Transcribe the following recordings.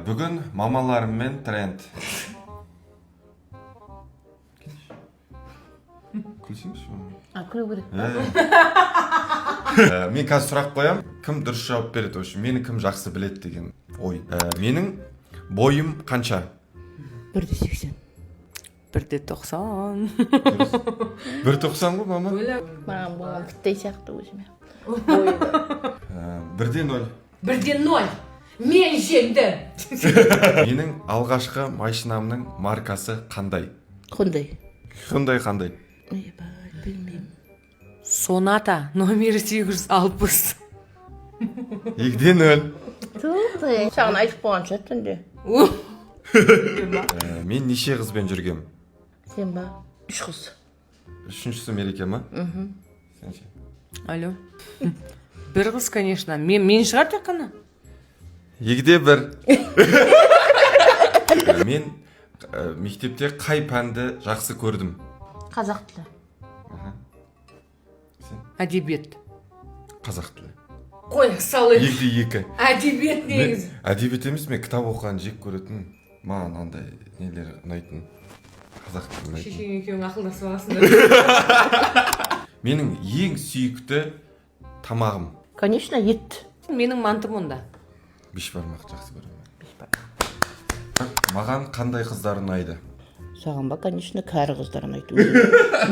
Бүгін мамаларыммен тренд. Күлсеңші. Күлу керек. Мен қазір сұрақ қоям, кім дұрыс жауап береді, мені кім жақсы біледі деген ой. Менің бойым қанша? 1.80. 1.90. 1.90 ғой, мама? Маған болған тіттей сияқты өзіме. 1.0. 1.0. Мен жеңдім. Менің алғашқы машинамның маркасы қандай? Қандай? Қандай? Білмеймін. Соната номері 860. 2.0. Туғыз, саған айтып болған шығар түнде. Мен неше қызбен жүргем? Сен ба? 3 қыз. Үшіншісі Мереке ма? Сен ше? Алло. Бір қыз, конечно. Мен шығар тек қана. 2.1. Мен мектепте қай пәнді жақсы көрдім? Қазақ тілі. Әдебиет. Қазақ тілі. Қой, салы. 2.2. Әдебиет негізі. Әдебиет емес, мен кітап оқыған жек көретін. Маған андай нелер ұнайтын. Қазақ тілі ұнайтын. Шешең екеуің ақылдасып аласыңдар. Менің ең сүйікті тамағым. Конечно, ет. Менің мантым онда. Бешбармақ жақсы көремін. Маған қандай қыздар ұнайды? Саған ба, конечно, кәрі қыздар ұнайды.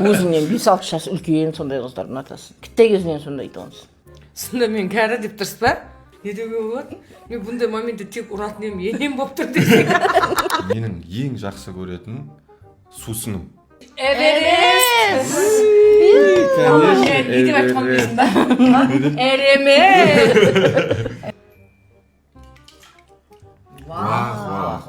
Өзіңнен 5-6 жас үлкен сондай қыздар ұнатасың. Кіттай кезінен сондай айтуғансың. Сонда мен кәрі деп тұрсыз ба? Не деуге болады? Мен бұндай моментте тек ұратын едім, енем болып тұр десең. Менің ең жақсы көретін сусыным. Эверест! Не деп айтқан дейсің ба? Эремес! Вах.